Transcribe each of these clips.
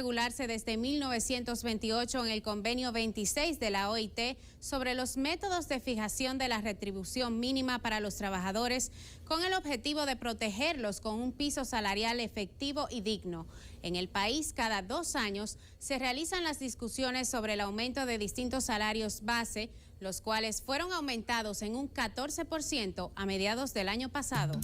Regularse desde 1928 en el convenio 26 de la OIT sobre los métodos de fijación de la retribución mínima para los trabajadores con el objetivo de protegerlos con un piso salarial efectivo y digno. En el país, cada 2 años se realizan las discusiones sobre el aumento de distintos salarios base, los cuales fueron aumentados en un 14% a mediados del año pasado.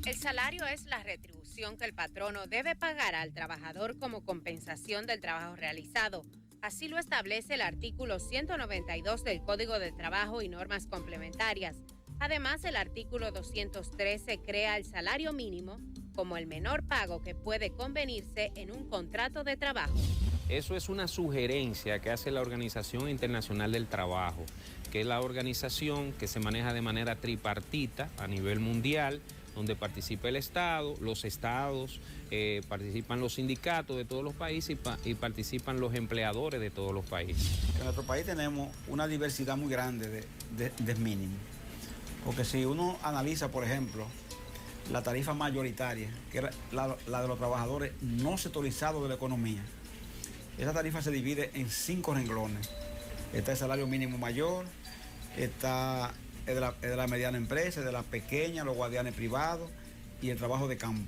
El salario es la retribución que el patrono debe pagar al trabajador como compensación del trabajo realizado. Así lo establece el artículo 192 del Código de Trabajo y normas complementarias. Además, el artículo 213 crea el salario mínimo como el menor pago que puede convenirse en un contrato de trabajo. Eso es una sugerencia que hace la Organización Internacional del Trabajo, que es la organización que se maneja de manera tripartita a nivel mundial, donde participa el Estado, los estados, participan los sindicatos de todos los países y participan los empleadores de todos los países. En nuestro país tenemos una diversidad muy grande de mínimos, porque si uno analiza, por ejemplo, la tarifa mayoritaria, que es la de los trabajadores no sectorizados de la economía, esa tarifa se divide en 5 renglones. Está el salario mínimo mayor, está de la mediana empresa, de la pequeña, los guardianes privados y el trabajo de campo.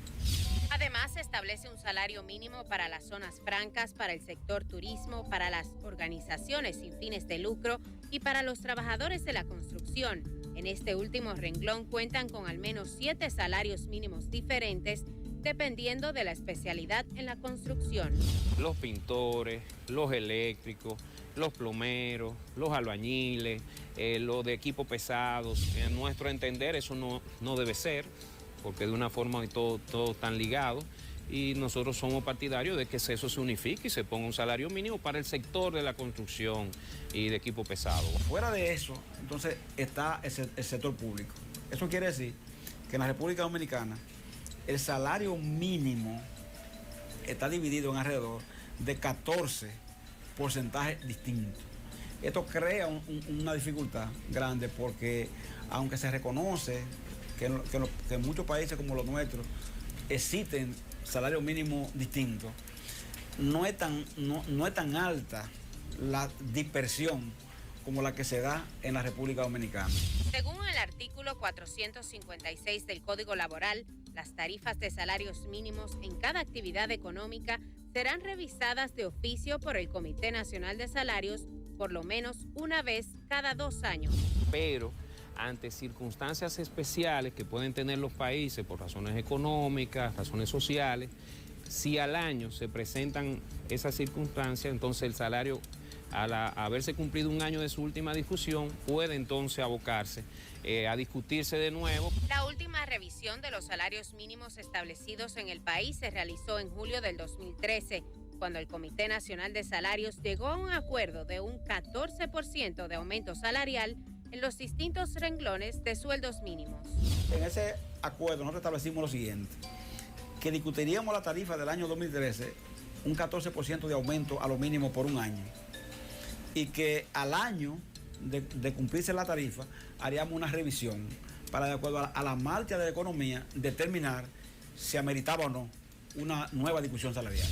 Además, se establece un salario mínimo para las zonas francas, para el sector turismo, para las organizaciones sin fines de lucro y para los trabajadores de la construcción. En este último renglón cuentan con al menos 7 salarios mínimos diferentes, dependiendo de la especialidad en la construcción. Los pintores, los eléctricos, los plomeros, los albañiles, los de equipos pesados. En nuestro entender eso no debe ser, porque de una forma todo están ligados, y nosotros somos partidarios de que eso se unifique y se ponga un salario mínimo para el sector de la construcción y de equipo pesado. Fuera de eso, entonces está el sector público. Eso quiere decir que en la República Dominicana el salario mínimo está dividido en alrededor de 14 porcentajes distintos. Esto crea una dificultad grande porque aunque se reconoce que en muchos países como los nuestros existen salarios mínimos distintos, no es tan alta la dispersión como la que se da en la República Dominicana. Según el artículo 456 del Código Laboral, las tarifas de salarios mínimos en cada actividad económica serán revisadas de oficio por el Comité Nacional de Salarios por lo menos una vez cada 2 años. Pero ante circunstancias especiales que pueden tener los países por razones económicas, razones sociales, si al año se presentan esas circunstancias, entonces el salario, al haberse cumplido un año de su última discusión, puede entonces abocarse a discutirse de nuevo. La última revisión de los salarios mínimos establecidos en el país se realizó en julio del 2013, cuando el Comité Nacional de Salarios llegó a un acuerdo de un 14% de aumento salarial en los distintos renglones de sueldos mínimos. En ese acuerdo nosotros establecimos lo siguiente, que discutiríamos la tarifa del año 2013, un 14% de aumento a lo mínimo por un año, y que al año de cumplirse la tarifa haríamos una revisión para, de acuerdo a la marcha de la economía, determinar si ameritaba o no una nueva discusión salarial.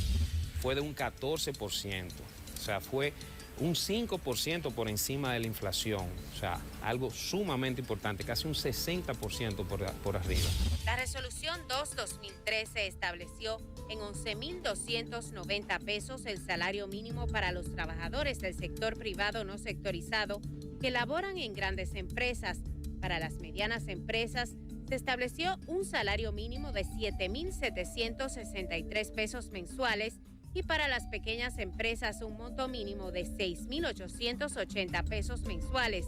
Fue de un 14%, o sea, fue un 5% por encima de la inflación, o sea, algo sumamente importante, casi un 60% por arriba. La resolución 2/2013 estableció en 11.290 pesos el salario mínimo para los trabajadores del sector privado no sectorizado que laboran en grandes empresas. Para las medianas empresas se estableció un salario mínimo de 7.763 pesos mensuales y para las pequeñas empresas un monto mínimo de 6.880 pesos mensuales,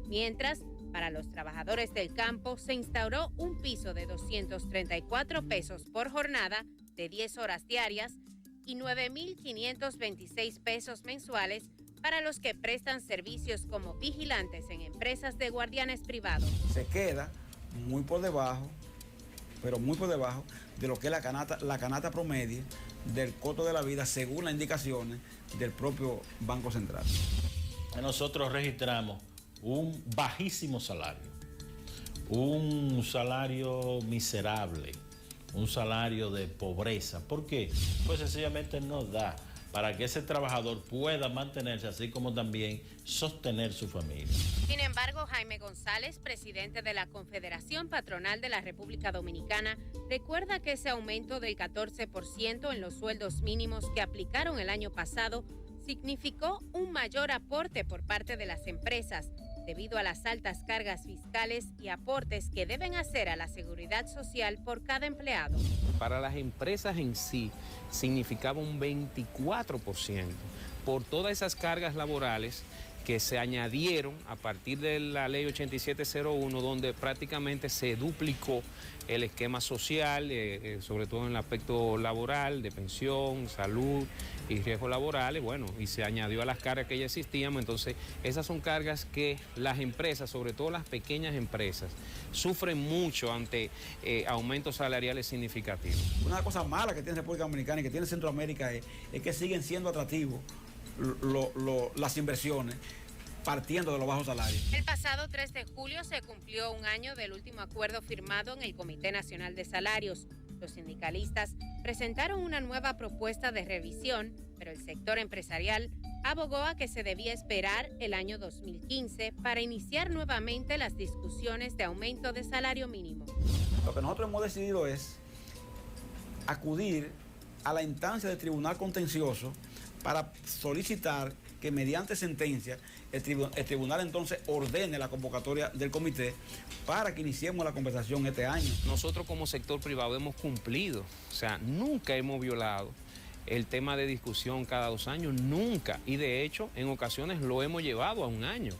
mientras para los trabajadores del campo se instauró un piso de 234 pesos por jornada de 10 horas diarias y 9.526 pesos mensuales para los que prestan servicios como vigilantes en empresas de guardianes privados. Se queda muy por debajo, pero muy por debajo de lo que es la canasta promedio del costo de la vida según las indicaciones del propio Banco Central. Nosotros registramos un bajísimo salario, un salario miserable un salario de pobreza. ¿Por qué? Pues sencillamente no da para que ese trabajador pueda mantenerse, así como también sostener su familia. Sin embargo, Jaime González, presidente de la Confederación Patronal de la República Dominicana, recuerda que ese aumento del 14% en los sueldos mínimos que aplicaron el año pasado significó un mayor aporte por parte de las empresas, debido a las altas cargas fiscales y aportes que deben hacer a la seguridad social por cada empleado. Para las empresas en sí significaba un 24% por todas esas cargas laborales que se añadieron a partir de la ley 8701, donde prácticamente se duplicó el esquema social, sobre todo en el aspecto laboral, de pensión, salud y riesgos laborales, bueno, y se añadió a las cargas que ya existían. Entonces, esas son cargas que las empresas, sobre todo las pequeñas empresas, sufren mucho ante aumentos salariales significativos. Una cosa mala que tiene República Dominicana y que tiene Centroamérica es que siguen siendo atractivos las inversiones partiendo de los bajos salarios. El pasado 3 de julio se cumplió un año del último acuerdo firmado en el Comité Nacional de Salarios. Los sindicalistas presentaron una nueva propuesta de revisión, pero el sector empresarial abogó a que se debía esperar el año 2015 para iniciar nuevamente las discusiones de aumento de salario mínimo. Lo que nosotros hemos decidido es acudir a la instancia del Tribunal Contencioso para solicitar que mediante sentencia el tribunal entonces ordene la convocatoria del comité para que iniciemos la conversación este año. Nosotros como sector privado hemos cumplido, o sea, nunca hemos violado el tema de discusión cada 2 años, nunca. Y de hecho, en ocasiones lo hemos llevado a 1 año,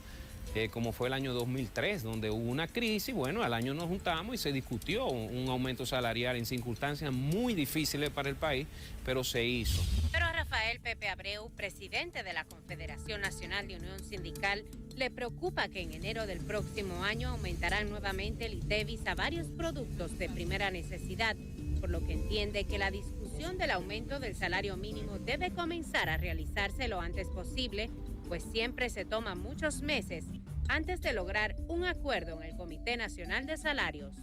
como fue el año 2003, donde hubo una crisis. Bueno, al año nos juntamos y se discutió un aumento salarial en circunstancias muy difíciles para el país, pero se hizo. Pero a Rafael Pepe Abreu, presidente de la Confederación Nacional de Unión Sindical, le preocupa que en enero del próximo año aumentarán nuevamente el ITEVIS a varios productos de primera necesidad, por lo que entiende que la discusión del aumento del salario mínimo debe comenzar a realizarse lo antes posible, pues siempre se toman muchos meses antes de lograr un acuerdo en el Comité Nacional de Salarios.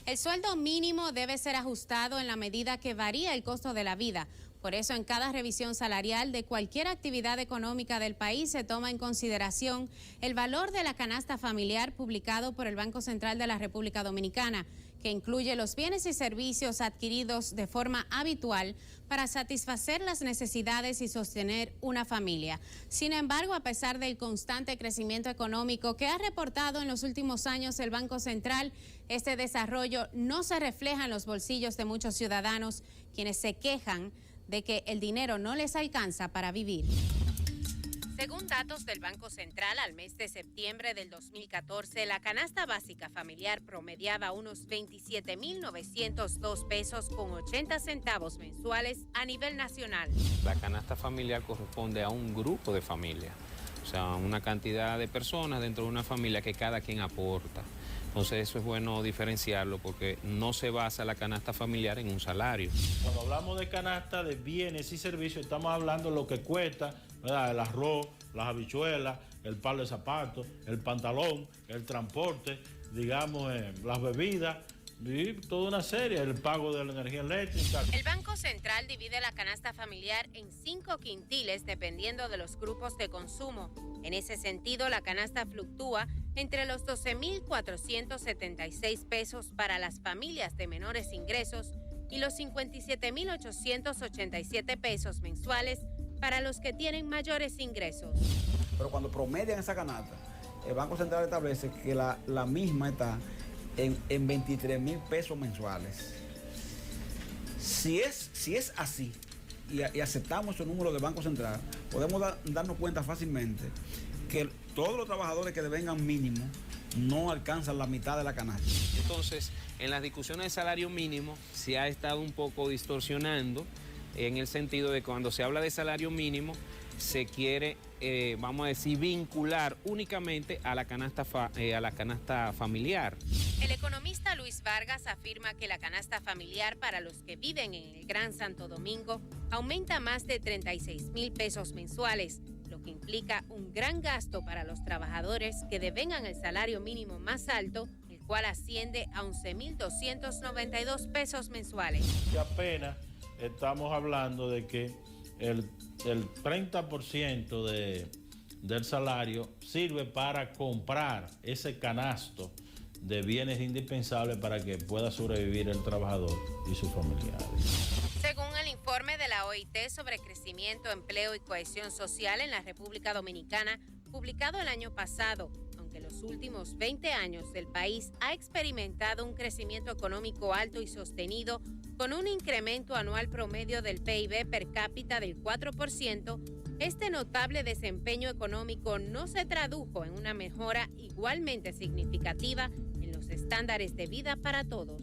El sueldo mínimo debe ser ajustado en la medida que varía el costo de la vida. Por eso, en cada revisión salarial de cualquier actividad económica del país se toma en consideración el valor de la canasta familiar publicado por el Banco Central de la República Dominicana, que incluye los bienes y servicios adquiridos de forma habitual para satisfacer las necesidades y sostener una familia. Sin embargo, a pesar del constante crecimiento económico que ha reportado en los últimos años el Banco Central, este desarrollo no se refleja en los bolsillos de muchos ciudadanos, quienes se quejan de que el dinero no les alcanza para vivir. Según datos del Banco Central, al mes de septiembre del 2014, la canasta básica familiar promediaba unos 27.902 pesos con 80 centavos mensuales a nivel nacional. La canasta familiar corresponde a un grupo de familias, o sea, una cantidad de personas dentro de una familia que cada quien aporta. Entonces eso es bueno diferenciarlo porque no se basa la canasta familiar en un salario. Cuando hablamos de canasta de bienes y servicios, estamos hablando de lo que cuesta, ¿verdad? El arroz, las habichuelas, el par de zapatos, el pantalón, el transporte, digamos, las bebidas y toda una serie, el pago de la energía eléctrica. El Banco Central divide la canasta familiar en 5 quintiles dependiendo de los grupos de consumo. En ese sentido, la canasta fluctúa entre los 12.476 pesos para las familias de menores ingresos y los 57.887 pesos mensuales para los que tienen mayores ingresos. Pero cuando promedian esa canasta, el Banco Central establece que la misma está en 23.000 pesos mensuales. Si es así y aceptamos ese número del Banco Central, podemos darnos cuenta fácilmente que todos los trabajadores que devengan mínimo no alcanzan la mitad de la canasta. Entonces, en las discusiones de salario mínimo se ha estado un poco distorsionando en el sentido de que cuando se habla de salario mínimo se quiere, vamos a decir, vincular únicamente a la canasta familiar. El economista Luis Vargas afirma que la canasta familiar para los que viven en el Gran Santo Domingo aumenta más de 36.000 pesos mensuales, lo que implica un gran gasto para los trabajadores que devengan el salario mínimo más alto, el cual asciende a 11.292 pesos mensuales. Y apenas estamos hablando de que el 30% del salario sirve para comprar ese canasto de bienes indispensables para que pueda sobrevivir el trabajador y sus familiares. Según el informe de la OIT sobre crecimiento, empleo y cohesión social en la República Dominicana, publicado el año pasado, aunque los últimos 20 años el país ha experimentado un crecimiento económico alto y sostenido, con un incremento anual promedio del PIB per cápita del 4%, este notable desempeño económico no se tradujo en una mejora igualmente significativa en los estándares de vida para todos.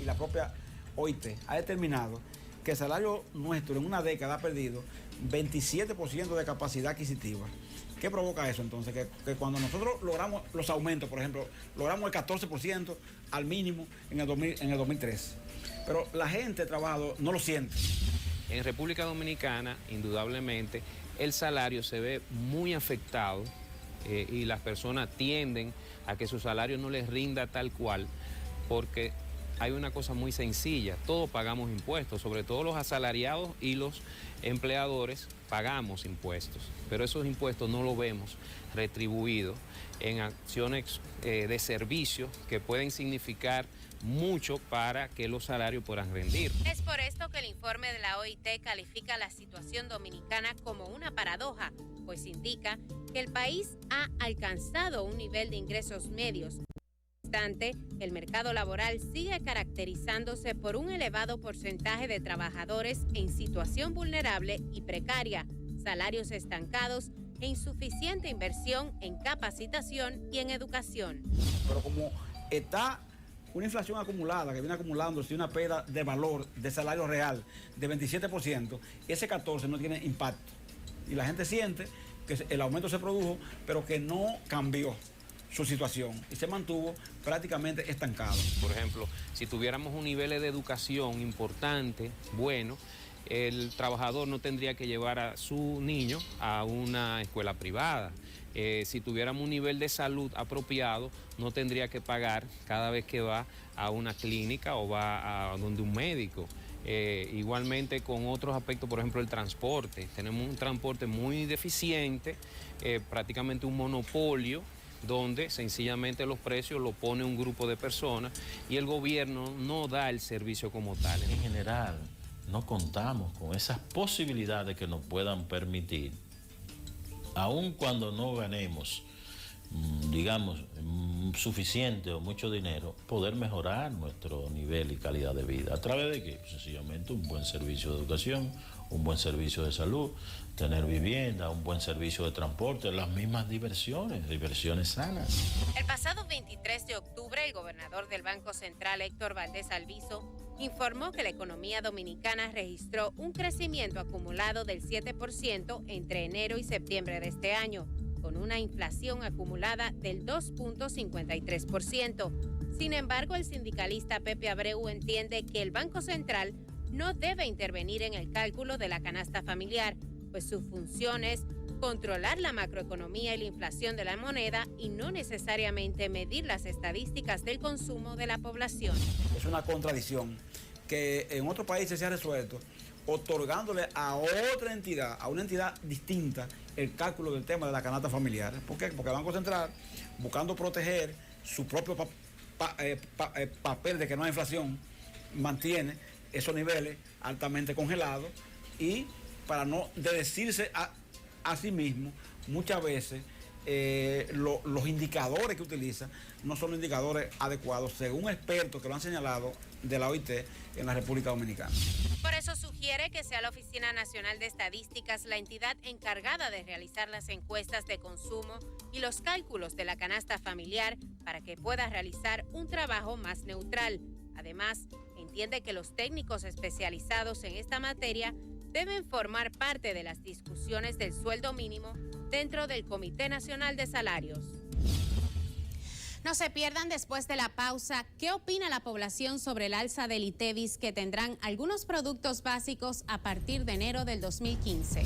Y la propia OIT ha determinado que el salario nuestro en una década ha perdido 27% de capacidad adquisitiva. ¿Qué provoca eso entonces? Que cuando nosotros logramos los aumentos, por ejemplo, logramos el 14% al mínimo en el 2003, pero la gente, el trabajador, no lo siente. En República Dominicana, indudablemente, el salario se ve muy afectado y las personas tienden a que su salario no les rinda tal cual, porque hay una cosa muy sencilla: todos pagamos impuestos, sobre todo los asalariados y los empleadores pagamos impuestos, pero esos impuestos no los vemos retribuidos en acciones de servicio que pueden significar mucho para que los salarios puedan rendir. Es por esto que el informe de la OIT califica la situación dominicana como una paradoja, pues indica que el país ha alcanzado un nivel de ingresos medios. No obstante, el mercado laboral sigue caracterizándose por un elevado porcentaje de trabajadores en situación vulnerable y precaria, salarios estancados e insuficiente inversión en capacitación y en educación. Pero como está una inflación acumulada, que viene acumulándose, una pérdida de valor de salario real de 27%, ese 14% no tiene impacto. Y la gente siente que el aumento se produjo, pero que no cambió su situación y se mantuvo prácticamente estancado. Por ejemplo, si tuviéramos un nivel de educación importante, bueno, el trabajador no tendría que llevar a su niño a una escuela privada. Si tuviéramos un nivel de salud apropiado, no tendría que pagar cada vez que va a una clínica o va a donde un médico. Igualmente con otros aspectos, por ejemplo el transporte. Tenemos un transporte muy deficiente, prácticamente un monopolio, donde sencillamente los precios los pone un grupo de personas y el gobierno no da el servicio como tal. En general, no contamos con esas posibilidades que nos puedan permitir, aun cuando no ganemos, digamos, suficiente o mucho dinero, poder mejorar nuestro nivel y calidad de vida. ¿A través de qué? Sencillamente un buen servicio de educación, un buen servicio de salud, tener vivienda, un buen servicio de transporte, las mismas diversiones sanas. El pasado 23 de octubre, el gobernador del Banco Central, Héctor Valdés Alviso, informó que la economía dominicana registró un crecimiento acumulado del 7% entre enero y septiembre de este año, con una inflación acumulada del 2.53%. Sin embargo, el sindicalista Pepe Abreu entiende que el Banco Central no debe intervenir en el cálculo de la canasta familiar, pues su función es controlar la macroeconomía y la inflación de la moneda y no necesariamente medir las estadísticas del consumo de la población. Es una contradicción que en otros países se ha resuelto otorgándole a otra entidad, a una entidad distinta, el cálculo del tema de la canasta familiar. ¿Por qué? Porque el Banco Central, buscando proteger su propio papel de que no hay inflación, mantiene esos niveles altamente congelados y para no decirse a sí mismo, muchas veces los indicadores que utiliza no son los indicadores adecuados, según expertos que lo han señalado de la OIT en la República Dominicana. Por eso sugiere que sea la Oficina Nacional de Estadísticas la entidad encargada de realizar las encuestas de consumo y los cálculos de la canasta familiar para que pueda realizar un trabajo más neutral. Además, entiende que los técnicos especializados en esta materia deben formar parte de las discusiones del sueldo mínimo dentro del Comité Nacional de Salarios. No se pierdan después de la pausa qué opina la población sobre el alza del ITEVIS que tendrán algunos productos básicos a partir de enero del 2015.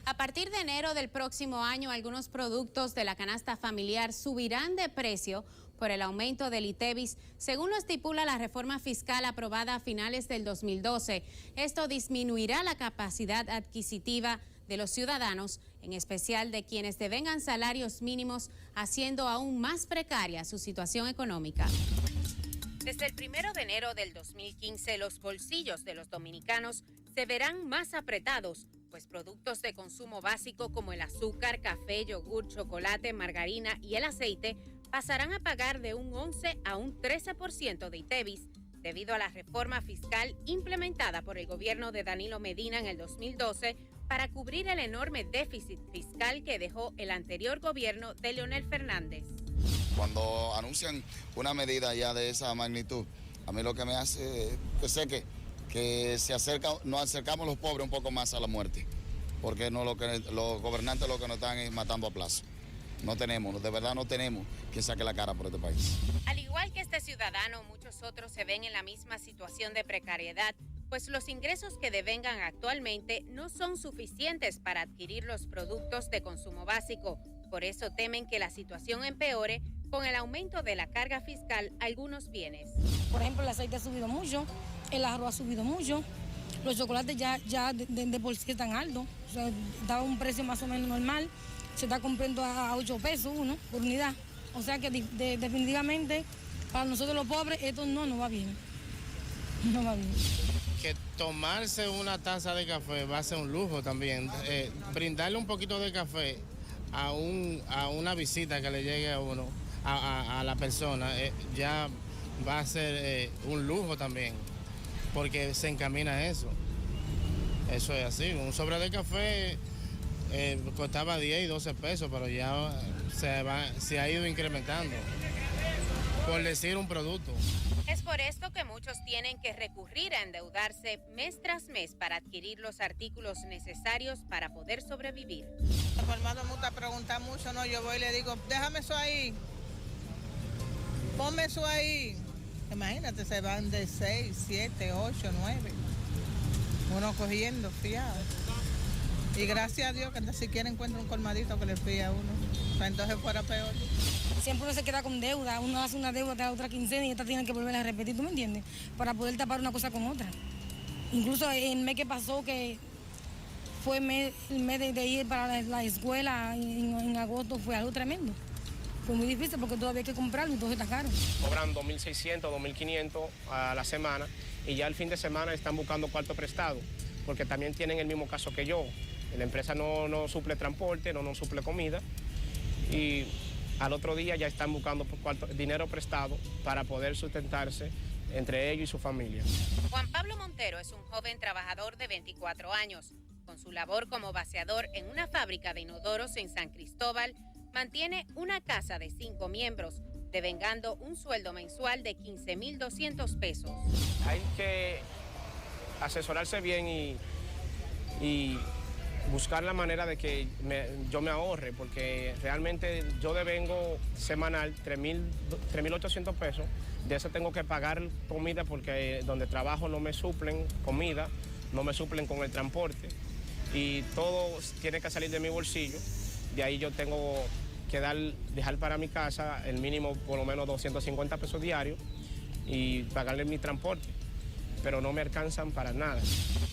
A partir de enero del próximo año, algunos productos de la canasta familiar subirán de precio por el aumento del ITEVIS, según lo estipula la reforma fiscal aprobada a finales del 2012. Esto disminuirá la capacidad adquisitiva de los ciudadanos, en especial de quienes devengan salarios mínimos, haciendo aún más precaria su situación económica. Desde el 1 de enero del 2015, los bolsillos de los dominicanos se verán más apretados, pues productos de consumo básico como el azúcar, café, yogur, chocolate, margarina y el aceite pasarán a pagar de un 11 a un 13% de ITEVIS, debido a la reforma fiscal implementada por el gobierno de Danilo Medina en el 2012 para cubrir el enorme déficit fiscal que dejó el anterior gobierno de Leonel Fernández. Cuando anuncian una medida ya de esa magnitud, a mí lo que me hace que sé que nos acercamos los pobres un poco más a la muerte, porque no los gobernantes lo que nos están es matando a plazo. No tenemos, de verdad no tenemos quien saque la cara por este país. Al igual que este ciudadano, muchos otros se ven en la misma situación de precariedad, pues los ingresos que devengan actualmente no son suficientes para adquirir los productos de consumo básico. Por eso temen que la situación empeore con el aumento de la carga fiscal a algunos bienes. Por ejemplo, el aceite ha subido mucho, el arroz ha subido mucho, los chocolates ya de por sí están altos, o sea, daba un precio más o menos normal, se está comprando a 8 pesos uno por unidad. O sea que definitivamente para nosotros los pobres esto no nos va bien. No va bien. Que tomarse una taza de café va a ser un lujo también. Brindarle un poquito de café a una visita que le llegue a uno, a la persona, ya va a ser un lujo también, porque se encamina a eso. Eso es así. Un sobre de café costaba 10 y 12 pesos, pero ya se ha ido incrementando, por decir un producto. Es por esto que muchos tienen que recurrir a endeudarse mes tras mes para adquirir los artículos necesarios para poder sobrevivir. Mi hermano me gusta preguntar mucho, ¿no? Yo voy y le digo, déjame eso ahí, ponme eso ahí. Imagínate, se van de 6, 7, 8, 9. Uno cogiendo, fiado. Y gracias a Dios que ni siquiera encuentra un colmadito que le fía a uno. Entonces fuera peor. Siempre uno se queda con deuda, uno hace una deuda de la otra quincena y esta tiene que volver a repetir, ¿tú me entiendes? Para poder tapar una cosa con otra. Incluso el mes que pasó, que fue el mes de ir para la escuela en agosto, fue algo tremendo. Fue muy difícil porque todavía hay que comprarlo y todo está caro. Cobran 2.600, 2.500 a la semana y ya el fin de semana están buscando cuarto prestado, porque también tienen el mismo caso que yo. La empresa no suple transporte, no suple comida y al otro día ya están buscando dinero prestado para poder sustentarse entre ellos y su familia. Juan Pablo Montero es un joven trabajador de 24 años. Con su labor como vaciador en una fábrica de inodoros en San Cristóbal, mantiene una casa de 5 miembros, devengando un sueldo mensual de 15.200 pesos. Hay que asesorarse bien y buscar la manera de que yo me ahorre, porque realmente yo devengo semanal 3.800 pesos. De eso tengo que pagar comida porque donde trabajo no me suplen comida, no me suplen con el transporte y todo tiene que salir de mi bolsillo. De ahí yo tengo que dejar para mi casa el mínimo por lo menos 250 pesos diarios y pagarle mi transporte, pero no me alcanzan para nada.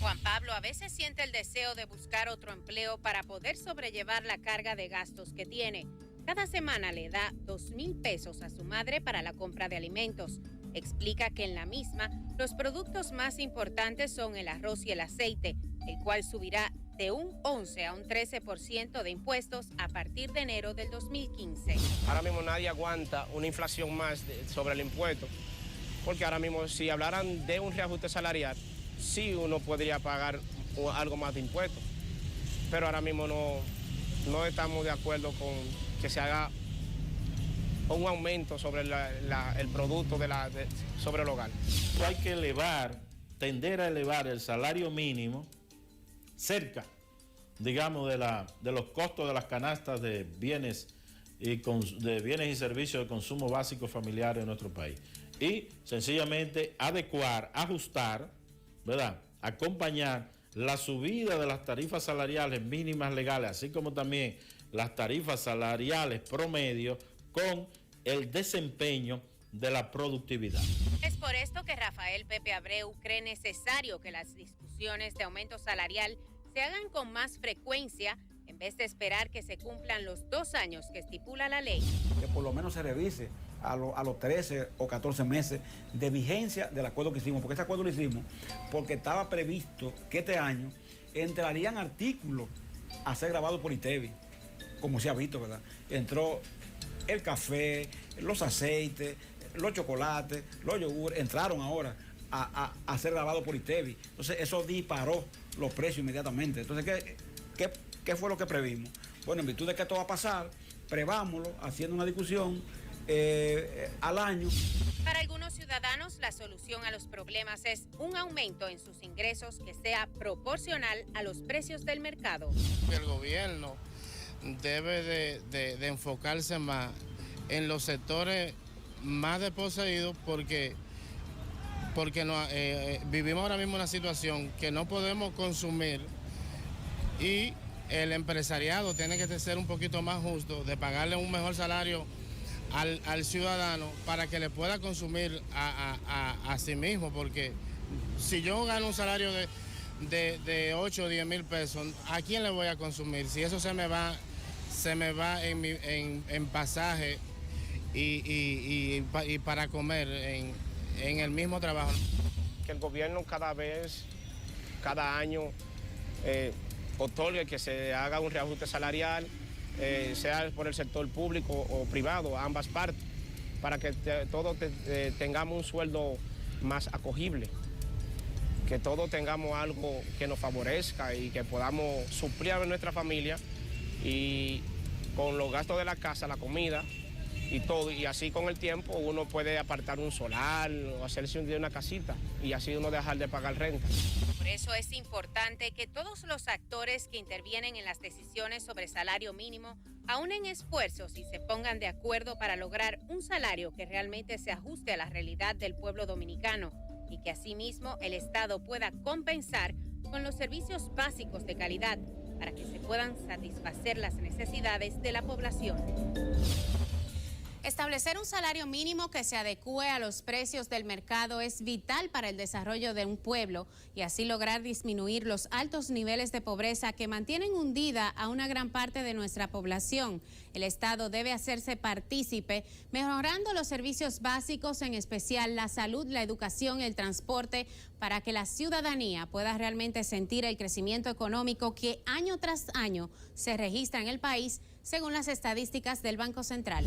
Juan Pablo a veces siente el deseo de buscar otro empleo para poder sobrellevar la carga de gastos que tiene. Cada semana le da 2.000 pesos a su madre para la compra de alimentos. Explica que en la misma los productos más importantes son el arroz y el aceite, el cual subirá de un 11 a un 13% de impuestos a partir de enero del 2015. Ahora mismo nadie aguanta una inflación más sobre el impuesto, porque ahora mismo si hablaran de un reajuste salarial, sí uno podría pagar algo más de impuestos, pero ahora mismo no estamos de acuerdo con que se haga un aumento sobre el producto sobre el hogar. Hay que tender a elevar el salario mínimo cerca, digamos, de los costos de las canastas de bienes y servicios de consumo básico familiar en nuestro país. Y sencillamente adecuar, ajustar, ¿verdad?, acompañar la subida de las tarifas salariales mínimas legales, así como también las tarifas salariales promedio, con el desempeño de la productividad. Es por esto que Rafael Pepe Abreu cree necesario que las discusiones de aumento salarial se hagan con más frecuencia en vez de esperar que se cumplan los 2 años que estipula la ley. Que por lo menos se revise a los 13 o 14 meses de vigencia del acuerdo que hicimos, porque ese acuerdo lo hicimos porque estaba previsto que este año entrarían artículos a ser grabados por ITEVI, como se ha visto, ¿verdad? Entró el café, los aceites, los chocolates, los yogures, entraron ahora a ser grabados por ITEVI. Entonces eso disparó los precios inmediatamente. Entonces, ¿qué fue lo que previmos? Bueno, en virtud de que esto va a pasar, prevámoslo haciendo una discusión al año. Para algunos ciudadanos, la solución a los problemas es un aumento en sus ingresos que sea proporcional a los precios del mercado. El gobierno debe de enfocarse más en los sectores más desposeídos porque vivimos ahora mismo una situación que no podemos consumir y el empresariado tiene que ser un poquito más justo de pagarle un mejor salario al ciudadano para que le pueda consumir a sí mismo, porque si yo gano un salario de 8 o 10 mil pesos, ¿a quién le voy a consumir? Si eso se me va en pasaje y para comer en el mismo trabajo. Que el gobierno cada año, otorgue que se haga un reajuste salarial, sea por el sector público o privado, ambas partes, para que todos tengamos un sueldo más acogible, que todos tengamos algo que nos favorezca y que podamos suplir a nuestra familia y con los gastos de la casa, la comida y todo, y así con el tiempo uno puede apartar un solar o hacerse un día una casita y así uno dejar de pagar renta. Por eso es importante que todos los actores que intervienen en las decisiones sobre salario mínimo aúnen esfuerzos y se pongan de acuerdo para lograr un salario que realmente se ajuste a la realidad del pueblo dominicano y que asimismo el Estado pueda compensar con los servicios básicos de calidad para que se puedan satisfacer las necesidades de la población. Establecer un salario mínimo que se adecúe a los precios del mercado es vital para el desarrollo de un pueblo y así lograr disminuir los altos niveles de pobreza que mantienen hundida a una gran parte de nuestra población. El Estado debe hacerse partícipe, mejorando los servicios básicos, en especial la salud, la educación y el transporte, para que la ciudadanía pueda realmente sentir el crecimiento económico que año tras año se registra en el país, según las estadísticas del Banco Central.